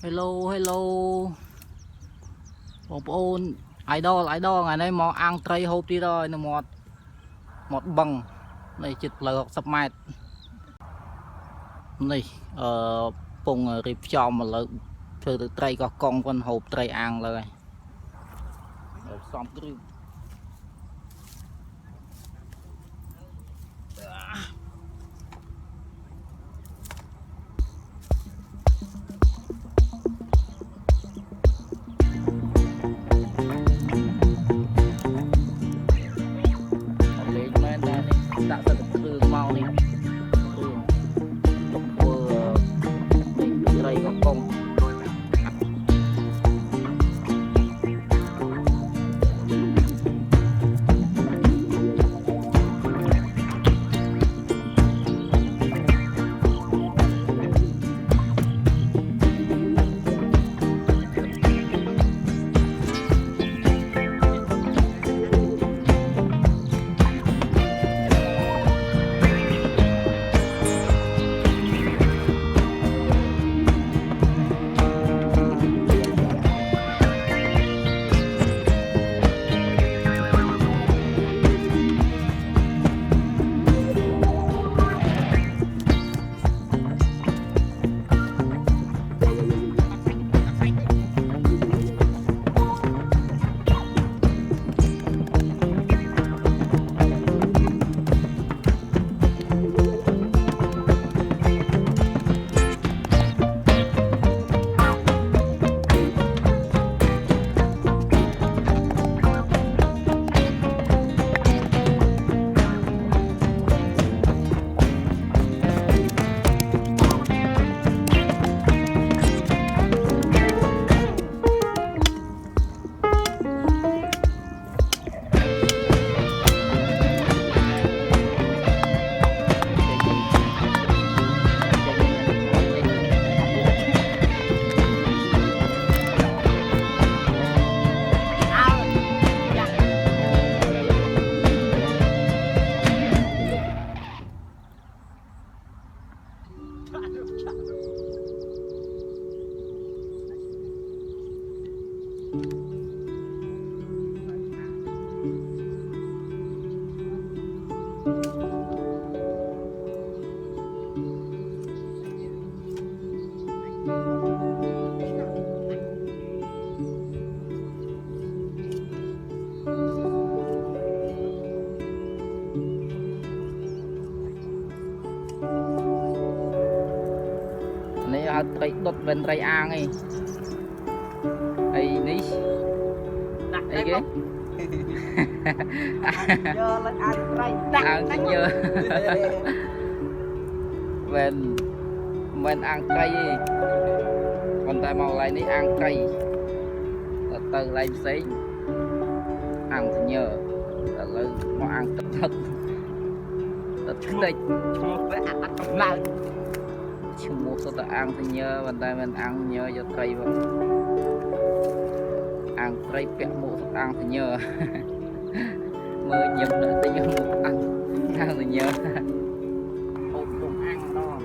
Hello hello bông ôn idol ngày nay mò ăn tray hộp đi rồi nó một bằng này chụp là 60 mét này vùng rịp cho mà lợi từ tray có con con hộp tray ăn rồi xong cái đã rất là màu này vừa đây có công tray đột bên tray ăn ấy ấy ní ấy cái ăn cái nhớ bên ăn cây còn tại màu lại ní ăn cây từ lại xí ăn thì nhớ là nó ăn thật lại chưa mua số ta ăn thì nhớ bàn tay mình ăn nhớ cho cây vào ăn cây bẹt mua thức ăn thì nhớ mơ nhập nữa tới nhớ một ăn thì nhớ hộp cùng ăn đó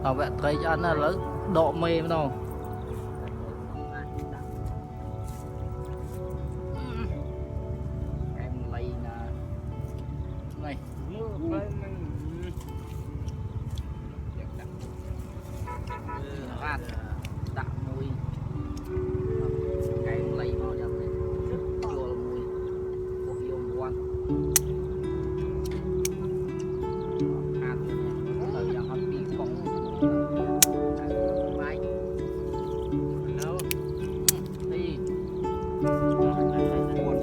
tàu vẹn thấy ăn là lớn độ mê đâu em lấy này đặt mùi cái lấy vào trong này vô là mùi của vô quan ăn từ giờ hắn bị phóng máy đâu đi buồn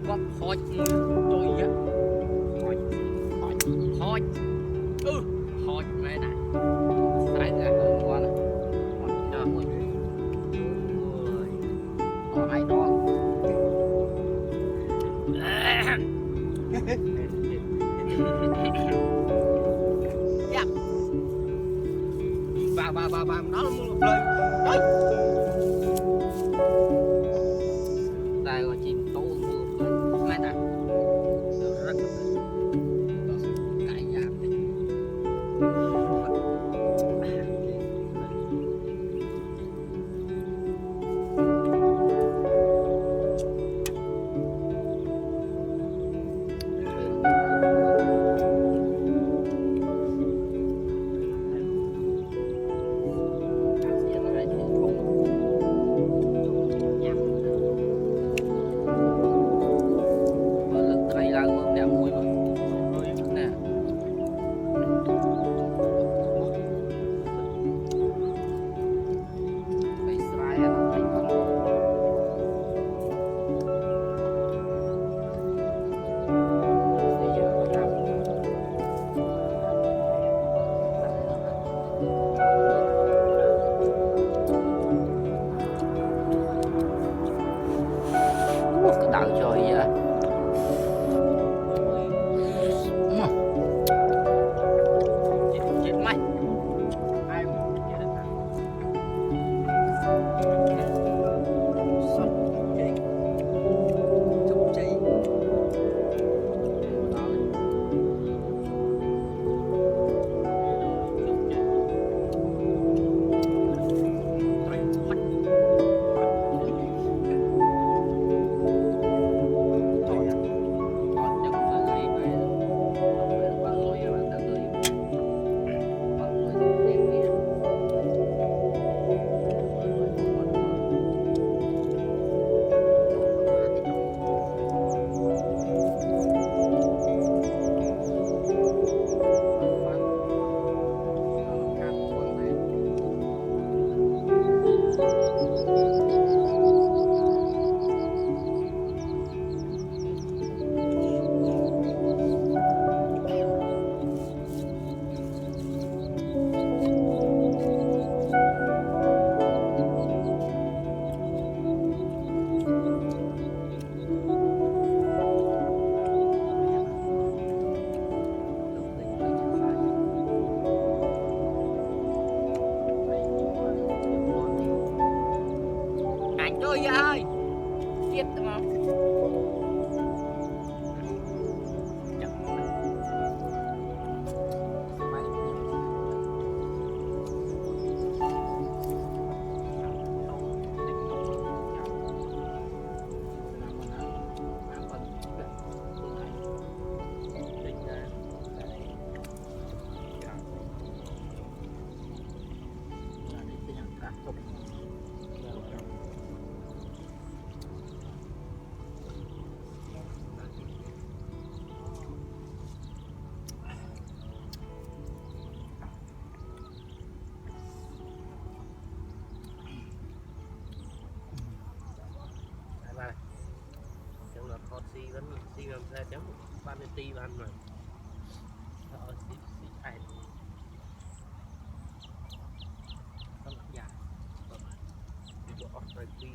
quá khói tôi á khói khói khói mẹ này sai ra hơn quá này trời ơi còn ai đó bà nó lên đấy đây là chim tố mưa mẹ này rất cái giảm đi đạo trời vậy chết mày ai ơi ơi chết đúng không si vẫn si làm ra chấm ban ti ban mà si ai không dài bỏ rồi ti